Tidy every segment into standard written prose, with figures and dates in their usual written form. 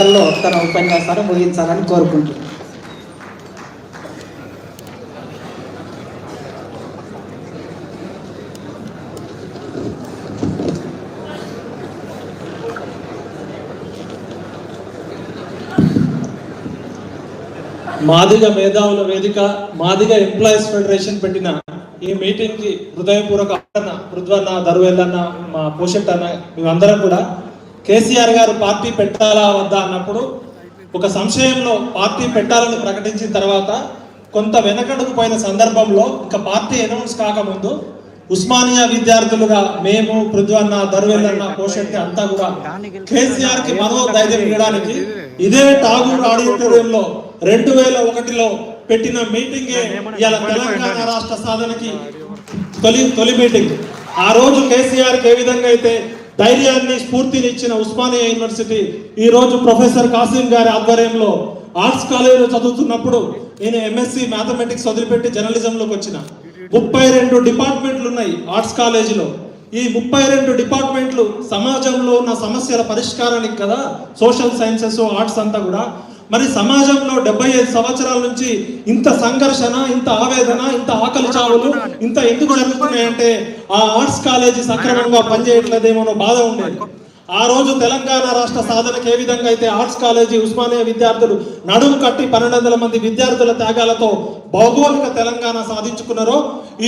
తన ఉపన్యాసాన్ని ముగించాలని కోరుకుంటున్నాను. మాదిగ మేధావుల వేదిక, మాదిగ ఎంప్లాయీస్ ఫెడరేషన్ పెట్టిన ఈ మీటింగ్ కి హృదయపూర్వక పృథ్వన్న, దరువెల్లన్న, మా పోషెట్ అన్న, మేమందరం కూడా కేసీఆర్ గారు పార్టీ పెట్టాలా వద్దా అన్నప్పుడు ఒక సంశయంలో పార్టీ పెట్టాలని ప్రకటించిన తర్వాత కొంత వెనకడుగు పోయిన సందర్భంలో ఇంకా పార్టీ అనౌన్స్ కాకముందు ఉస్మానియా విద్యార్థులుగా మేము, పృథ్వన్న, దరువెల్లన్న, పోషెట్ అంతా కూడా కేసీఆర్ కి మనోధైర్యం ఇవ్వడానికి ఇదే ఠాగూర్ ఆడిటోరియంలో 2001లో పెట్టిన మీటింగే ఇవాళ తెలంగాణ రాష్ట్ర సాధనకి తొలి మీటింగ్. ఆ రోజు కేసీఆర్కి ఏ విధంగా అయితే ధైర్యాన్ని, స్ఫూర్తిని ఇచ్చిన ఉస్మానియా యూనివర్సిటీ ఈ రోజు ప్రొఫెసర్ కాసిం గారి ఆధ్వర్యంలో ఆర్ట్స్ కాలేజీలో చదువుతున్నప్పుడు నేను ఎంఎస్సి మ్యాథమెటిక్స్ వదిలిపెట్టి జర్నలిజంలోకి వచ్చిన. 32 డిపార్ట్మెంట్లు ఉన్నాయి ఆర్ట్స్ కాలేజీలో. ఈ 32 డిపార్ట్మెంట్లు సమాజంలో ఉన్న సమస్యల పరిష్కారానికి కదా, సోషల్ సైన్సెస్, ఆర్ట్స్ అంతా కూడా. మరి సమాజంలో 75 సంవత్సరాల నుంచి ఇంత సంఘర్షణ, ఇంత ఆవేదన, ఇంత ఆకలి చావులు ఇంత ఎందుకు జరుగుతున్నాయంటే ఆ ఆర్ట్స్ కాలేజీ సక్రమంగా పనిచేయట్లేదేమో బాధ ఉండేది. ఆ రోజు తెలంగాణ రాష్ట్ర సాధనకు ఏ విధంగా అయితే ఆర్ట్స్ కాలేజీ ఉస్మానియా విద్యార్థులు నడుము కట్టి 1200 మంది విద్యార్థుల త్యాగాలతో భౌగోళిక తెలంగాణ సాధించుకున్నారో,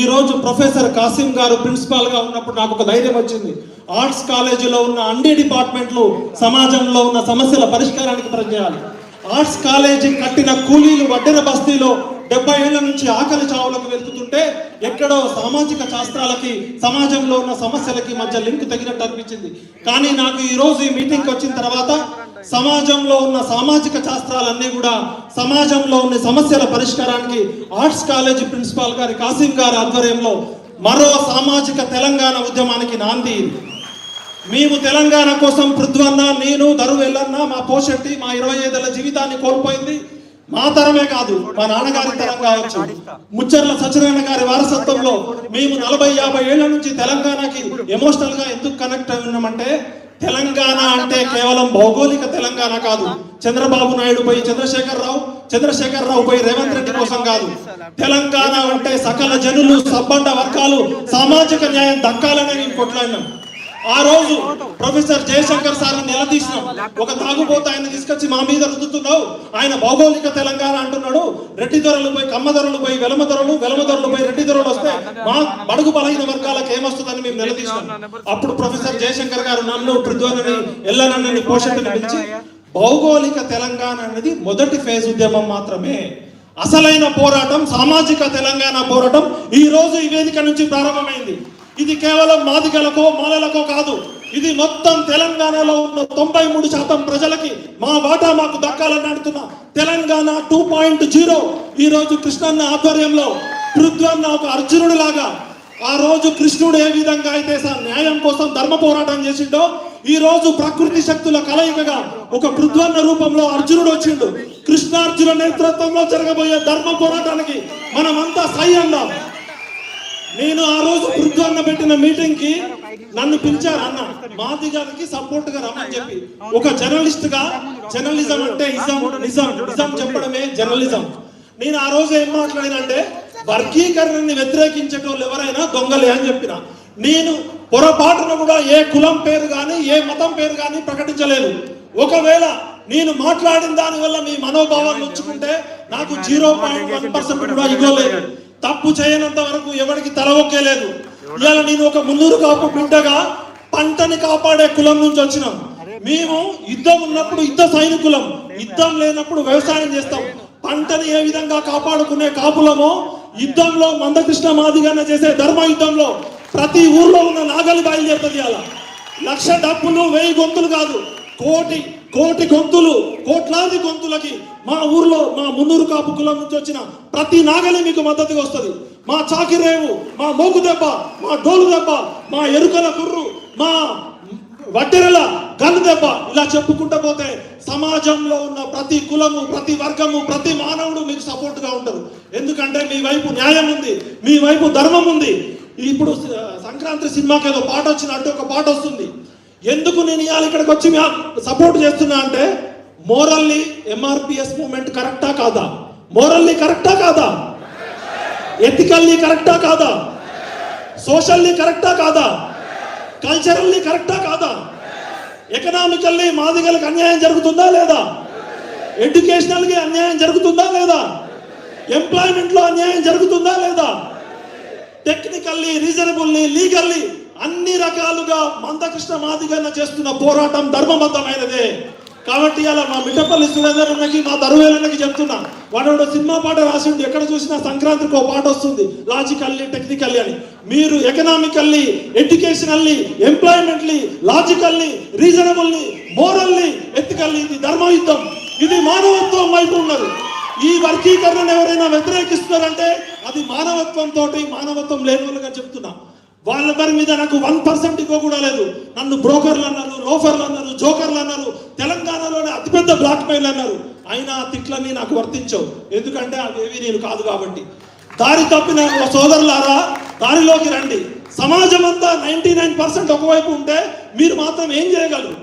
ఈ రోజు ప్రొఫెసర్ కాసిం గారు ప్రిన్సిపాల్ గా ఉన్నప్పుడు నాకు ఒక ధైర్యం వచ్చింది. ఆర్ట్స్ కాలేజీలో ఉన్న అన్ని డిపార్ట్మెంట్లు సమాజంలో ఉన్న సమస్యల పరిష్కారానికి పనిచేయాలి. ఆర్ట్స్ కాలేజీ కట్టిన కూలీలు వడ్డెర బస్తీలో 70 ఏళ్ల నుంచి ఆకలి చావులకు వెతుకుతుంటే ఎక్కడో సామాజిక శాస్త్రాలకి, సమాజంలో ఉన్న సమస్యలకి మధ్య లింక్ తగినట్టు అనిపించింది. కానీ నాకు ఈ రోజు ఈ మీటింగ్కి వచ్చిన తర్వాత సమాజంలో ఉన్న సామాజిక శాస్త్రాలన్నీ కూడా సమాజంలో ఉన్న సమస్యల పరిష్కారానికి ఆర్ట్స్ కాలేజీ ప్రిన్సిపాల్ గారి కాసిం గారి ఆధ్వర్యంలో మరో సామాజిక తెలంగాణ ఉద్యమానికి నాంది. మేము తెలంగాణ కోసం పృథ్వన్న, నేను, దరువెల్లన్న, మా పోషెట్టి మా 25 ఏళ్ల జీవితాన్ని కోల్పోయింది. మా తరమే కాదు, మా నాన్నగారి తరం కావచ్చు. ముచ్చర్ల సత్యనారాయణ గారి వారసత్వంలో మేము 40-50 ఏళ్ల నుంచి తెలంగాణకి ఎమోషనల్ గా ఎందుకు కనెక్ట్ అయి ఉన్నామంటే, తెలంగాణ అంటే కేవలం భౌగోళిక తెలంగాణ కాదు. చంద్రబాబు నాయుడు పై చంద్రశేఖర్ రావు పై రేవంత్ రెడ్డి కోసం కాదు. తెలంగాణ అంటే సకల జనులు, సబ్బండ వర్గాలు సామాజిక న్యాయం దక్కాలని నేను కొట్లాడినాం. ఆ రోజు ప్రొఫెసర్ జయశంకర్ సార్ని నిలదీసినాం. ఒక తాగుబోత ఆయన తీసుకొచ్చి మా మీద రుద్దుతున్నావు, ఆయన భౌగోళిక తెలంగాణ అంటున్నాడు, రెడ్డి దొరలు పోయి కమ్మ దొరలు పోయి వెలమ దొరలు పోయి రెడ్డి దొరలు వస్తే మా బడుగు బలహీన వర్గాలకు ఏమొస్తుందని మేము నిలదీసినాం. అప్పుడు ప్రొఫెసర్ జయశంకర్ గారు నన్ను, పృథ్వన్నని, ఎల్లనన్నని, పోషెట్ని పిలిచి భౌగోళిక తెలంగాణ అనేది మొదటి ఫేజ్ ఉద్యమం మాత్రమే, అసలైన పోరాటం సామాజిక తెలంగాణ పోరాటం ఈ రోజు ఈ వేదిక నుంచి ప్రారంభమైంది. ఇది కేవలం మాదిగలకో మాలలకో కాదు, ఇది మొత్తం తెలంగాణలో ఉన్న 93% ప్రజలకి మా వాటా మాకు దక్కాలని అడుగుతున్న తెలంగాణ 2.0 ఈ రోజు కృష్ణన్న ఆధ్వర్యంలో పృథ్వన్న ఒక అర్జునుడు లాగా, ఆ రోజు కృష్ణుడు ఏ విధంగా అయితే న్యాయం కోసం ధర్మ పోరాటం చేసిండో, ఈ రోజు ప్రకృతి శక్తుల కలయికగా ఒక పృథ్వన్న రూపంలో అర్జునుడు వచ్చిండు. కృష్ణార్జున నేతృత్వంలో జరగబోయే ధర్మ పోరాటానికి మనమంతా సై అందాం. నేను ఆ రోజు పృథ్వన్న పెట్టిన మీటింగ్ కి నన్ను పిలిచారు. అన్న, మాదిగారికి సపోర్ట్ గా రమ్మని చెప్పి, ఒక జర్నలిస్ట్ గా జర్నలిజం అంటే నిజం చెప్పడమే జర్నలిజం. నేను ఆ రోజు ఏం మాట్లాడినంటే, వర్గీకరణని వ్యతిరేకించేటోళ్ళు ఎవరైనా దొంగలే అని చెప్పిన. నేను పొరపాటున కూడా ఏ కులం పేరు కానీ ఏ మతం పేరు కానీ ప్రకటించలేదు. ఒకవేళ నేను మాట్లాడిన దాని వల్ల మీ మనోభావాన్ని ఉంచుకుంటే నాకు 0.1% కూడా ఇవ్వలేదు. తప్పు చేయనంత వరకు ఎవరికి తల ఒక్కేలేదు. ఇవాళ నేను ఒక మున్నూరు కాపు బిడ్డగా పంటని కాపాడే కులం నుంచి వచ్చినాం. మేము యుద్ధం ఉన్నప్పుడు యుద్ధ సైనికులం, యుద్ధం లేనప్పుడు వ్యవసాయం చేస్తాం. పంటని ఏ విధంగా కాపాడుకునే కాపులమో, యుద్ధంలో మందకృష్ణ మాదిగన్న చేసే ధర్మ యుద్ధంలో ప్రతి ఊర్లో ఉన్న నాగలి బయలుదేరుతుంది. అలా 1,00,000 డప్పులు 1000 గొంతులు కాదు, కోటి గొంతులు, కోట్లాది గొంతులకి మా ఊర్లో మా మున్నూరు కాపు కులం నుంచి వచ్చిన ప్రతి నాగలి మీకు మద్దతుగా వస్తుంది. మా చాకిరేవు, మా మోగు దెబ్బ, మా డోలు దెబ్బ, మా ఎరుకల కుర్రు, మా వడ్డెరల గన్ను దెబ్బ, ఇలా చెప్పుకుంటూ పోతే సమాజంలో ఉన్న ప్రతి కులము, ప్రతి వర్గము, ప్రతి మానవుడు మీకు సపోర్ట్ గా ఉంటారు. ఎందుకంటే మీ వైపు న్యాయం ఉంది, మీ వైపు ధర్మం ఉంది. ఇప్పుడు సంక్రాంతి సినిమాకి ఏదో పాట వచ్చినట్టు ఒక పాట వస్తుంది. ఎందుకు నేను ఇవాళ ఇక్కడికి వచ్చి సపోర్ట్ చేస్తున్నా అంటే, మోరల్లీ ఎంఆర్పిఎస్ మూవ్మెంట్ కరెక్టా కాదా? మోరల్లీ కరెక్టా కాదా? ఎథికల్లీ కరెక్టా కాదా? సోషల్లీ కరెక్టా కాదా? కల్చరల్లీ కరెక్టా కాదా? ఎకనామికల్లీ మాదిగలకు అన్యాయం జరుగుతుందా లేదా? ఎడ్యుకేషనల్గా అన్యాయం జరుగుతుందా లేదా? ఎంప్లాయ్మెంట్లో అన్యాయం జరుగుతుందా లేదా? టెక్నికల్లీ, రీజనబుల్లీ, లీగల్లీ అన్ని రకాలుగా మందకృష్ణ మాదిగన్న చేస్తున్న పోరాటం ధర్మబద్ధమైనదే. కాబట్టి అలా మా మిట్టపల్లి సురేందర్కి, మా దరువేలన్నకి చెప్తున్నా, వాడు సినిమా పాట రాసిండు, ఎక్కడ చూసినా సంక్రాంతికి ఒక పాట వస్తుంది, లాజికల్లీ టెక్నికల్లీ అని. మీరు economically, educationally, employmently, logically, reasonably, morally, ethically, ఇది ధర్మయుద్ధం, ఇది మానవత్వం వైపు ఉన్నారు. ఈ వర్గీకరణను ఎవరైనా వ్యతిరేకిస్తున్నారంటే అది మానవత్వంతో, మానవత్వం లేని వాళ్ళుగా చెప్తున్నా. వాళ్ళ వారి మీద నాకు 1% ఇగో కూడా లేదు. నన్ను బ్రోకర్లు అన్నారు, లోఫర్లు అన్నారు, జోకర్లు అన్నారు, తెలంగాణలోనే అతిపెద్ద బ్లాక్ మెయిల్ అన్నారు. అయినా తిట్లన్నీ నాకు వర్తించవు, ఎందుకంటే అవేవి నేను కాదు కాబట్టి. దారి తప్పిన సోదరులారా, దారిలోకి రండి. సమాజం అంతా 99% ఒకవైపు ఉంటే మీరు మాత్రం ఏం చేయగలరు?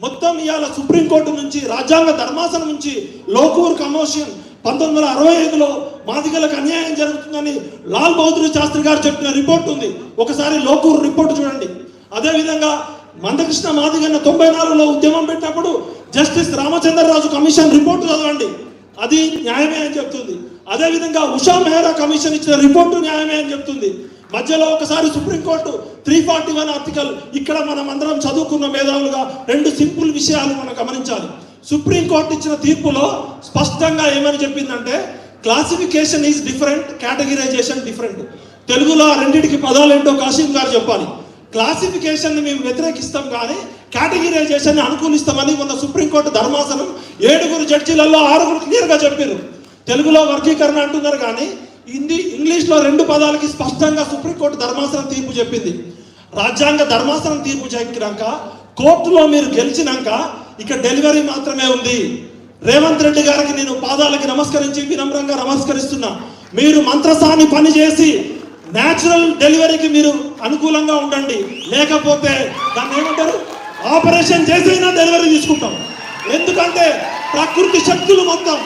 మొత్తం ఇవాళ సుప్రీంకోర్టు నుంచి, రాజ్యాంగ ధర్మాసనం నుంచి లోకూర్ కమోషన్ 1965లో మాదిగలకు అన్యాయం జరుగుతుందని లాల్ బహదూర్ శాస్త్రి గారు చెప్పిన రిపోర్ట్ ఉంది. ఒకసారి లోకూర్ రిపోర్ట్ చూడండి. అదేవిధంగా మందకృష్ణ మాదిగన్న 94లో ఉద్యమం పెట్టినప్పుడు జస్టిస్ రామచంద్రరాజు కమిషన్ రిపోర్టు చదవండి, అది న్యాయమే అని చెప్తుంది. అదేవిధంగా ఉషా మెహ్రా కమిషన్ ఇచ్చిన రిపోర్టు న్యాయమే అని చెప్తుంది. మధ్యలో ఒకసారి సుప్రీంకోర్టు 341 ఆర్టికల్, ఇక్కడ మనం అందరం చదువుకున్న మేధావులుగా 2 సింపుల్ విషయాలు మనం గమనించాలి. సుప్రీంకోర్టు ఇచ్చిన తీర్పులో స్పష్టంగా ఏమని చెప్పిందంటే, classification is different, categorisation different. తెలుగులో ఆ రెండింటికి పదాలు ఏంటో కాశీం గారు చెప్పాలి. క్లాసిఫికేషన్ని మేము వ్యతిరేకిస్తాం కానీ కేటగిరైజేషన్ అనుకూలిస్తామని మొన్న సుప్రీంకోర్టు ధర్మాసనం 7 జడ్జీలలో 6 క్లియర్గా చెప్పారు. తెలుగులో వర్గీకరణ అంటున్నారు కానీ ఇంగ్లీష్లో 2 పదాలకి స్పష్టంగా సుప్రీంకోర్టు ధర్మాసనం తీర్పు చెప్పింది. రాజ్యాంగ ధర్మాసనం తీర్పు చెప్పినాక, కోర్టులో మీరు గెలిచినాక ఇక డెలివరీ మాత్రమే ఉంది. రేవంత్ రెడ్డి గారికి నేను పాదాలకి నమస్కరించి వినమ్రంగా నమస్కరిస్తున్నా. మీరు మంత్రసాని పని చేసి న్యాచురల్ డెలివరీకి మీరు అనుకూలంగా ఉండండి, లేకపోతే దాన్ని ఏమంటారు, ఆపరేషన్ చేసైనా డెలివరీ తీసుకుంటాం. ఎందుకంటే ప్రకృతి శక్తులు మొత్తం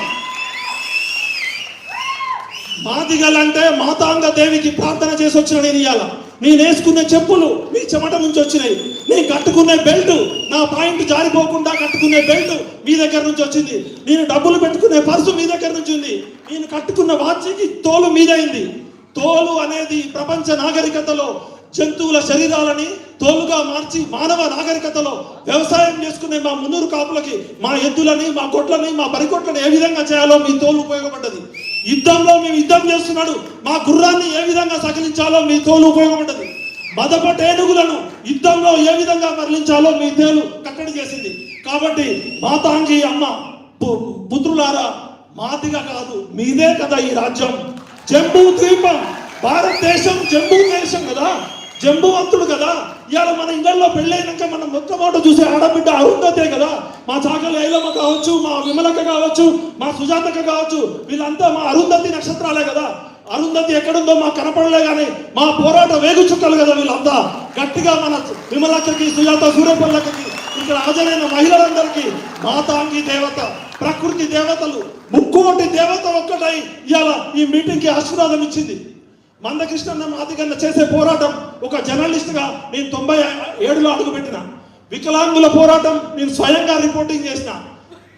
మాదిగలంటే మాతాంగ దేవికి ప్రార్థన చేసి వచ్చిన నేను ఇవాళ. నేను వేసుకునే చెప్పులు మీ చెమట నుంచి వచ్చినాయి, నేను కట్టుకునే బెల్ట్, నా పాయింట్ జారిపోకుండా కట్టుకునే బెల్ట్ మీ దగ్గర నుంచి వచ్చింది, నేను డబ్బులు పెట్టుకునే పర్సు మీ దగ్గర నుంచి ఉంది, నేను కట్టుకున్న వాచ్కి తోలు మీదైంది. తోలు అనేది ప్రపంచ నాగరికతలో జంతువుల శరీరాలని తోలుగా మార్చి మానవ నాగరికతలో వ్యవసాయం చేసుకునే మా మున్నూరు కాపులకి మా ఎద్దులని, మా గొడ్లని, మా బరిగొడ్లని ఏ విధంగా చేయాలో మీ తోలు ఉపయోగపడ్డది. యుద్ధంలో మేము యుద్ధం చేస్తున్నాడు, మా గుర్రాన్ని ఏ విధంగా సకలించాలో మీ తోలు ఉపయోగపడ్డది. మదపట ఏనుగులను యుద్ధంలో ఏ విధంగా మరలించాలో మీ తేలు కట్టడి చేసింది. కాబట్టి మాతాంగి అమ్మ పుత్రులారా, మాదిగా కాదు మీదే కదా ఈ రాజ్యం. జంబూ ద్వీపం, భారతదేశం జంబూ దేశం కదా, జంబువంతుడు కదా. ఇవాళ మన ఇళ్లలో పెళ్ళైనాక మనం మొట్టమొదట చూసే ఆడబిడ్డ అరుంధతే కదా. మా చాకలి ఐలమ్మ కావచ్చు, మా విమలక్క కావచ్చు, మా సుజాతక్క కావచ్చు, వీళ్ళంతా మా అరుంధతి నక్షత్రాలే కదా. అరుంధతి ఎక్కడుందో మాకు కనపడలే కానీ మా పోరాట వేగు చుక్కలు కదా వీళ్ళంతా. గట్టిగా మన విమలక్కకి, సుజాత, సూర్యపల్లకి, ఇక్కడ హాజరైన మహిళలందరికీ మాతాంగి దేవత, ప్రకృతి దేవతలు, ముక్కోటి దేవత ఒక్కటై ఇవాళ ఈ మీటింగ్కి ఆశీర్వాదం ఇచ్చింది. మందకృష్ణ మాదిగన్న చేసే పోరాటం ఒక జర్నలిస్ట్గా నేను 97లో అడుగుపెట్టిన. వికలాంగుల పోరాటం నేను స్వయంగా రిపోర్టింగ్ చేసిన.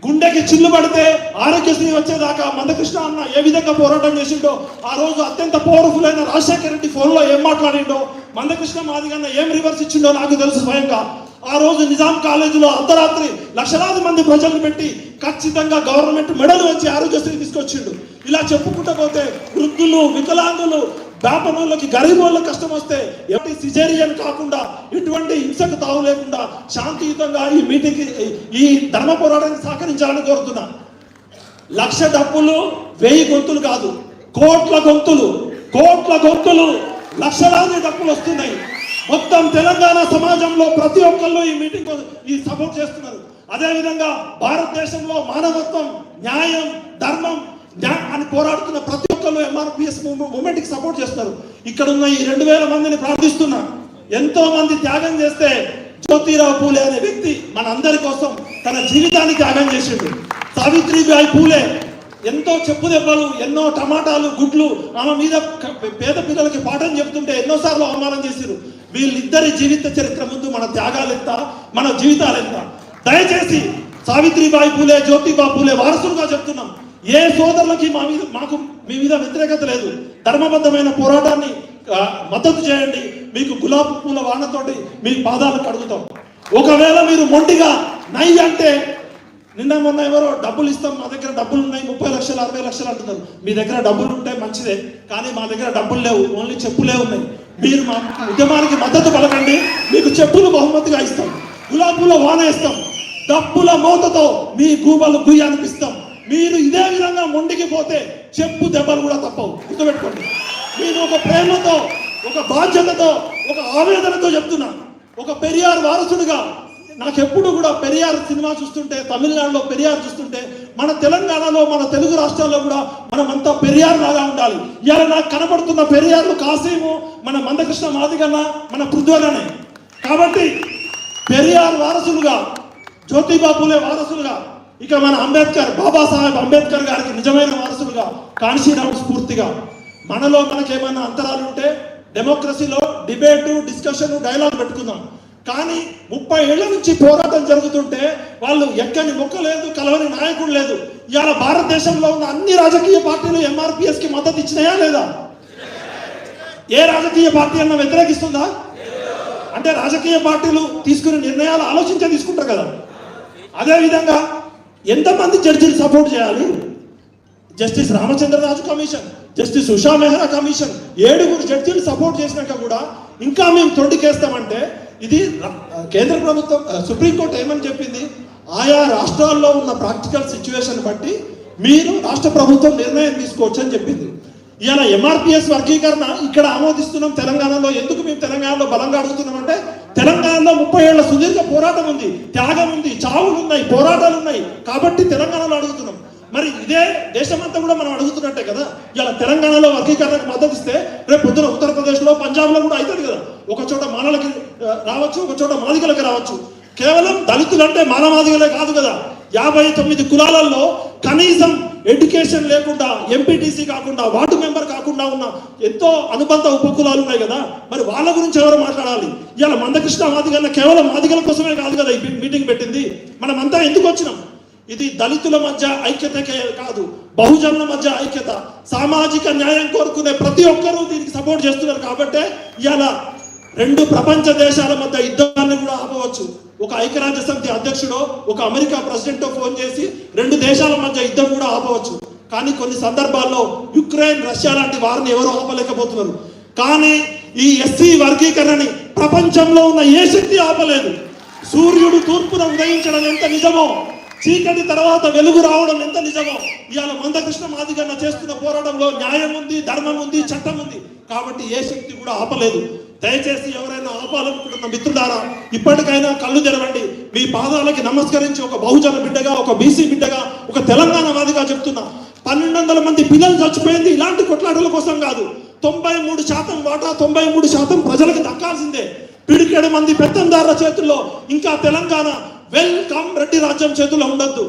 గుండెకి చిల్లు పడితే ఆరోగ్యశ్రీ వచ్చేదాకా మందకృష్ణ అన్న ఏ విధంగా పోరాటం చేసిండో, ఆ రోజు అత్యంత పవర్ఫుల్ అయిన రాజశేఖర రెడ్డి ఫోన్లో ఏం మాట్లాడిండో, మందకృష్ణ మాదిగన్న ఏం రివర్స్ ఇచ్చిండో నాకు తెలుసు స్వయంగా. ఆ రోజు నిజాం కాలేజీలో అర్ధరాత్రి లక్షలాది మంది ప్రజలను పెట్టి ఖచ్చితంగా గవర్నమెంట్ మెడలు వచ్చి ఆరోగ్యశ్రీ తీసుకొచ్చిండు. ఇలా చెప్పుకుంటూ పోతే వృద్ధులు, వికలాంగులు, వ్యాపారులకి, గరీబోళ్ళకి కష్టం వస్తే ఎటువంటి సిజేరియన్ కాకుండా, ఎటువంటి హింసకు తావు లేకుండా శాంతియుతంగా ఈ మీటింగ్, ఈ ధర్మ పోరాటానికి సహకరించాలని కోరుతున్నా. 1,00,000 డప్పులు 1000 గొంతులు కాదు, కోట్ల గొంతులు, కోట్ల గొంతులు, లక్షలాది డప్పులు వస్తున్నాయి. మొత్తం తెలంగాణ సమాజంలో ప్రతి ఒక్కళ్ళు ఈ మీటింగ్ ఈ సపోర్ట్ చేస్తున్నారు. అదేవిధంగా భారతదేశంలో మానవత్వం, న్యాయం, ధర్మం అని పోరాడుతున్న ప్రతి ఒక్కళ్ళు ఎంఆర్పిఎస్ మూమెంట్కి సపోర్ట్ చేస్తున్నారు. ఇక్కడ ఉన్న ఈ 2000 మందిని ప్రార్థిస్తున్నా. ఎంతో మంది త్యాగం చేస్తే జ్యోతిరావు పూలే అనే వ్యక్తి మనందరి కోసం తన జీవితాన్ని త్యాగం చేసిండు. సావిత్రిబాయి పూలే ఎంతో చెప్పు దెబ్బలు, ఎన్నో టమాటాలు, గుడ్లు ఆమె మీద పేద పిల్లలకి పాఠం చెప్తుంటే ఎన్నోసార్లు అవమానం చేశారు. వీళ్ళిద్దరి జీవిత చరిత్ర ముందు మన త్యాగాలు ఎంత, మన జీవితాలు ఎంత. దయచేసి సావిత్రిబాయి పూలే, జ్యోతిబా పూలే వారసులుగా చెప్తున్నాం. ఏ సోదరులకి మీ మీద వ్యతిరేకత లేదు. ధర్మబద్ధమైన పోరాటాన్ని మద్దతు చేయండి. మీకు గులాబీ పూల వానతోటి మీ పాదాలు కడుగుతాం. ఒకవేళ మీరు మొండిగా నై అంటే, నిన్న మొన్న ఎవరో డబ్బులు ఇస్తాం, మా దగ్గర డబ్బులు ఉన్నాయి, 30 లక్షలు 60 లక్షలు అంటున్నారు. మీ దగ్గర డబ్బులు ఉంటే మంచిదే, కానీ మా దగ్గర డబ్బులు లేవు, ఓన్లీ చెప్పులే ఉన్నాయి. మీరు మా ఉద్యమానికి మద్దతు పలకండి, మీకు చెప్పులు బహుమతిగా ఇస్తాం, గులాబీల వాన ఇస్తాం, డబ్బుల మోతతో మీ గూబలు గుయ్య అనిపిస్తాం. మీరు ఇదే విధంగా మొండికి పోతే చెప్పు దెబ్బలు కూడా తప్పవు, గుర్తుపెట్టుకోండి. నేను ఒక ప్రేమతో, ఒక బాధ్యతతో, ఒక ఆవేదనతో చెప్తున్నా. ఒక పెరియార్ వారసుడిగా నాకెప్పుడు కూడా పెరియార్ సినిమా చూస్తుంటే, తమిళనాడులో పెరియార్ చూస్తుంటే, మన తెలంగాణలో, మన తెలుగు రాష్ట్రాల్లో కూడా మనమంతా పెరియార్ లాగా ఉండాలి. ఇవాళ నాకు కనబడుతున్న పెరియార్లు కాసీము, మన మందకృష్ణ మాదిగన్న, మన పృథ్వీనే. కాబట్టి పెరియార్ వారసులుగా, జ్యోతిబా పూలే వారసులుగా, ఇక మన అంబేద్కర్, బాబాసాహెబ్ అంబేద్కర్ గారికి నిజమైన వారసులుగా, కాన్షీరామ్ స్ఫూర్తిగా, మనలో మనకేమైనా అంతరాలు ఉంటే డెమోక్రసీలో డిబేటు, డిస్కషన్, డైలాగ్ పెట్టుకుందాం. కానీ 30 ఏళ్ల నుంచి పోరాటం జరుగుతుంటే వాళ్ళు ఎక్కని మొక్క లేదు, కలవని నాయకుడు లేదు. ఇవాళ భారతదేశంలో ఉన్న అన్ని రాజకీయ పార్టీలు MRPS కి మద్దతు ఇచ్చినాయా లేదా? ఏ రాజకీయ పార్టీ అన్న వ్యతిరేకిస్తుందా? అంటే రాజకీయ పార్టీలు తీసుకునే నిర్ణయాలు ఆలోచించే తీసుకుంటారు కదా. అదేవిధంగా ఎంతమంది జడ్జిలు సపోర్ట్ చేయాలి? Justice Ramachandraraju commission, justice Usha Mehra commission, 7 జడ్జీలు సపోర్ట్ చేసినాక కూడా ఇంకా మేము తొండికేస్తామంటే ఇది కేంద్ర ప్రభుత్వం, సుప్రీంకోర్టు ఏమని చెప్పింది? ఆయా రాష్ట్రాల్లో ఉన్న ప్రాక్టికల్ సిచ్యువేషన్ బట్టి మీరు రాష్ట్ర ప్రభుత్వం నిర్ణయం తీసుకోవచ్చు అని చెప్పింది. ఇవాళ MRPS వర్గీకరణ ఇక్కడ ఆమోదిస్తున్నాం తెలంగాణలో. ఎందుకు మేము తెలంగాణలో బలంగా అడుగుతున్నాం అంటే, తెలంగాణలో 30 ఏళ్ల సుదీర్ఘ పోరాటం ఉంది, త్యాగం ఉంది, చావులు ఉన్నాయి, పోరాటాలు ఉన్నాయి. కాబట్టి తెలంగాణలో అడుగుతున్నాం. మరి ఇదే దేశమంతా కూడా మనం అడుగుతున్నట్టే కదా. ఇలా తెలంగాణలో వర్గీకరణకు మద్దతు ఇస్తే రేపు పొద్దున ఉత్తరప్రదేశ్లో, పంజాబ్లో కూడా అవుతుంది కదా. ఒక చోట మాలలకి రావచ్చు, ఒక చోట మాదిగలకి రావచ్చు. కేవలం దళితులు అంటే మానవాదిగలే కాదు కదా. 59 కులాలలో కనీసం ఎడ్యుకేషన్ లేకుండా, ఎంపీటీసీ కాకుండా, వార్డు మెంబర్ కాకుండా ఉన్న ఎంతో అనుబంధ ఉపకులాలు ఉన్నాయి కదా. మరి వాళ్ళ గురించి ఎవరు మాట్లాడాలి? ఇలా మందకృష్ణ మాదిగన్న కేవలం మాదిగల కోసమే కాదు కదా ఈ మీటింగ్ పెట్టింది. మనమంతా ఎందుకు వచ్చినాం? ఇది దళితుల మధ్య ఐక్యతకే కాదు, బహుజనుల మధ్య ఐక్యత, సామాజిక న్యాయం కోరుకునే ప్రతి ఒక్కరూ దీనికి సపోర్ట్ చేస్తున్నారు. కాబట్టి ఇలా 2 ప్రపంచ దేశాల మధ్య యుద్ధాన్ని కూడా ఆపవచ్చు. ఒక ఐక్యరాజ్య సమితి అధ్యక్షుడో, ఒక అమెరికా ప్రెసిడెంటో ఫోన్ చేసి 2 దేశాల మధ్య యుద్ధం కూడా ఆపవచ్చు. కానీ కొన్ని సందర్భాల్లో యుక్రెయిన్, రష్యా లాంటి వారిని ఎవరు ఆపలేకపోతున్నారు. కానీ ఈ ఎస్సీ వర్గీకరణని ప్రపంచంలో ఉన్న ఏ శక్తి ఆపలేదు. సూర్యుడు తూర్పున ఉదయించడం ఎంత నిజమో, చీకటి తర్వాత వెలుగు రావడం ఎంత నిజమో, ఇవాళ మందకృష్ణ మాదిగన్న చేస్తున్న పోరాటంలో న్యాయం ఉంది, ధర్మం ఉంది, చట్టం ఉంది. కాబట్టి ఏ శక్తి కూడా ఆపలేదు. దయచేసి ఎవరైనా ఆపాలనుకుంటున్న మిత్రులారా, ఇప్పటికైనా కళ్ళు తెరవండి. మీ పాదాలకి నమస్కరించి ఒక బహుజన బిడ్డగా, ఒక బీసీ బిడ్డగా, ఒక తెలంగాణ వాదిగా చెప్తున్నా, 1200 మంది పిల్లలు చచ్చిపోయింది ఇలాంటి కొట్లాటల కోసం కాదు. 93% వాటా, 93% ప్రజలకు దక్కాల్సిందే. పిడికెడు మంది పెత్తందారుల చేతుల్లో ఇంకా తెలంగాణ వెల్కమ్ రెడ్డి రాజ్యం చేతుల్లో ఉండద్దు.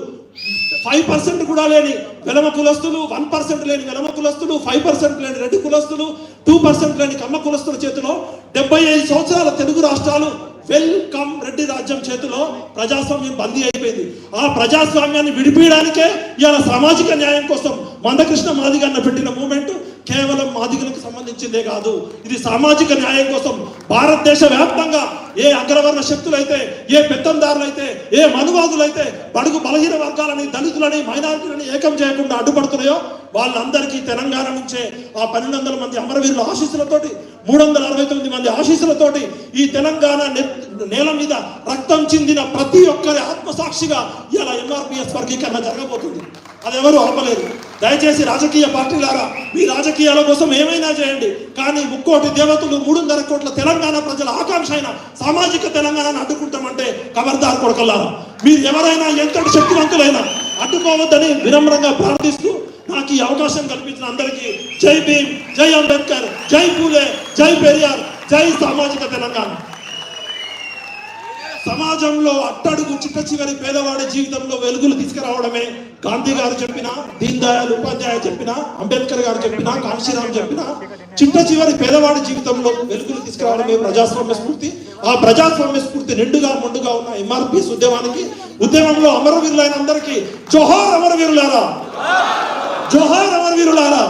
5% కూడా లేని వెలమ కులస్తులు, 1% లేని వెలమ కులస్తులు, 5% లేని రెడ్డి కులస్తులు, 2% లేని కమ్మ కులస్తుల చేతిలో 75 సంవత్సరాల తెలుగు రాష్ట్రాలు వెల్కమ్ రెడ్డి రాజ్యం చేతిలో ప్రజాస్వామ్యం బందీ అయిపోయింది. ఆ ప్రజాస్వామ్యాన్ని విడిపీయడానికే ఇవాళ సామాజిక న్యాయం కోసం మందకృష్ణ మాదిగన్న పెట్టిన మూమెంట్ కేవలం మాదిగలకు సంబంధించిందే కాదు. ఇది సామాజిక న్యాయం కోసం భారతదేశ వ్యాప్తంగా ఏ అగ్రవర్ణ శక్తులైతే, ఏ పెత్తందారులైతే, ఏ మనువాదులైతే బడుగు బలహీన వర్గాలని, దళితులని, మైనారిటీలని ఏకం చేయకుండా అడ్డుపడుతున్నాయో వాళ్ళందరికీ తెలంగాణ నుంచే ఆ 1200 మంది అమరవీరుల ఆశీస్సులతోటి, 369 మంది ఆశీస్సులతోటి ఈ తెలంగాణ నేల మీద రక్తం చిందిన ప్రతి ఒక్కరి ఆత్మసాక్షిగా ఇలా MRPS వర్గీకరణ జరగబోతుంది. అది ఎవరు ఆపలేరు. దయచేసి రాజకీయ పార్టీలారా, మీ రాజకీయాల కోసం ఏమైనా చేయండి, కానీ 3 కోటి దేవతలు, 3.5 కోట్ల తెలంగాణ ప్రజల ఆకాంక్ష అయిన సామాజిక తెలంగాణను అడ్డుకుంటామంటే ఖబర్దార్ కొడకల్లారా. మీరు ఎవరైనా ఎంతటి శక్తివంతులైనా అడ్డుకోవద్దని వినమ్రంగా ప్రార్థిస్తూ నాకు ఈ అవకాశం కల్పించిన అందరికీ జై భీమ్, జై అంబేద్కర్, జై పూలే, జై పెరియార్, జై సామాజిక తెలంగాణ. సమాజంలో అట్టడుగు చిట్ట చివరి పేదవాడి జీవితంలో వెలుగులు తీసుకురావడమే గాంధీ గారు చెప్పిన, దీన్ దయాళ్ ఉపాధ్యాయ చెప్పిన, అంబేద్కర్ గారు చెప్పిన, కాంశీరామ్ చెప్పిన చిట్ట చివరి పేదవాడి జీవితంలో వెలుగులు తీసుకురావడమే ప్రజాస్వామ్య స్ఫూర్తి. ఆ ప్రజాస్వామ్య స్ఫూర్తి నిండుగా ముందుగా ఉన్న ఎంఆర్పిఎస్ ఉద్యమానికి, ఉద్యమంలో అమరవీరులైన అందరికీ జోహార్ అమరవీరులారా, జోహార్ అమరవీరులారా.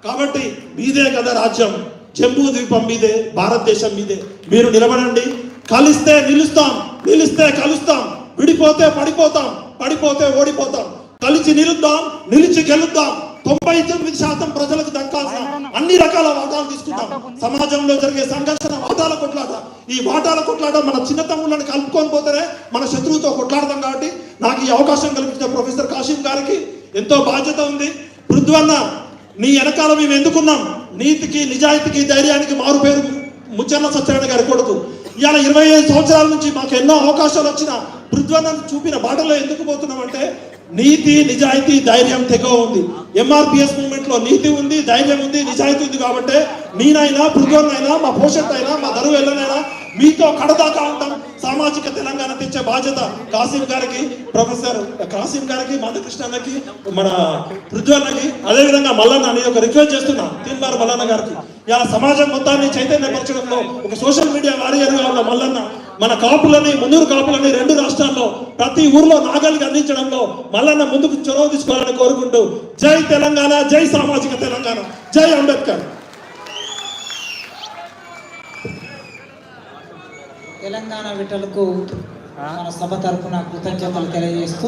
కాబట్టి మీదే కదా రాజ్యం, జంబూ ద్వీపం మీదే, భారతదేశం మీదే. మీరు నిలబడండి. కలిస్తే నిలుస్తాం, నిలిస్తే కలుస్తాం, విడిపోతే పడిపోతాం, పడిపోతే ఓడిపోతాం. కలిసి నిలుద్దాం, నిలిచి గెలుద్దాం. 99% ప్రజలకు దక్కాల్సిన అన్ని రకాల వాటాలు తీసుకుంటాం. సమాజంలో జరిగే సంఘర్షణ వాటాల కొట్లాట. ఈ వాటాల కొట్లాట మన చిన్న తమ్ముళ్ళని కలుపుకొని పోతేనే మన శత్రువుతో కొట్లాడతాం. కాబట్టి నాకు ఈ అవకాశం కల్పించిన ప్రొఫెసర్ కాశీం గారికి ఎంతో బాధ్యత ఉంది. పృథ్వన్న, నీ వెనకాల మేము ఎందుకున్నాం? నీతికి, నిజాయితీకి, ధైర్యానికి మారు పేరు ముచ్చర్ల సత్యనారాయణ గారి కొడుకు. ఇవాళ 25 సంవత్సరాల నుంచి మాకు ఎన్నో అవకాశాలు వచ్చిన పృథ్వన్న చూపిన బాటలో ఎందుకు పోతున్నామంటే నీతి, నిజాయితీ, ధైర్యం తెగ ఉంది. ఎంఆర్పిఎస్ మూవ్మెంట్ లో నీతి ఉంది, ధైర్యం ఉంది, నిజాయితీ ఉంది. కాబట్టి నేనైనా, పృథ్వన్నైనా, మా పోషట్ అయినా, మా దరువు ఎల్లనైనా మీతో కడదాకా ఉంటాం. సామాజిక తెలంగాణ తెచ్చే బాధ్యత కాశీం గారికి, ప్రొఫెసర్ కాశీం గారికి, మాధకృష్ణన్నకి, మన పృథ్వన్నకి, అదేవిధంగా మల్లన్న నేను ఒక రిక్వెస్ట్ చేస్తున్నా తీన్మార్ మల్లన్న గారికి. ఇలా సమాజం మొత్తాన్ని చైతన్యపరచడంలో ఒక సోషల్ మీడియా వారియర్గా ఉన్న మల్లన్న మన కాపులని, మున్నూరు కాపులని 2 రాష్ట్రాల్లో ప్రతి ఊర్లో నాగలికి అందించడంలో మల్లన్న ముందుకు చొరవ తీసుకోవాలని కోరుకుంటూ జై తెలంగాణ, జై సామాజిక తెలంగాణ, జై అంబేద్కర్. తెలంగాణ విటలకు మన సభ తరపున కృతజ్ఞతలు తెలియజేస్తూ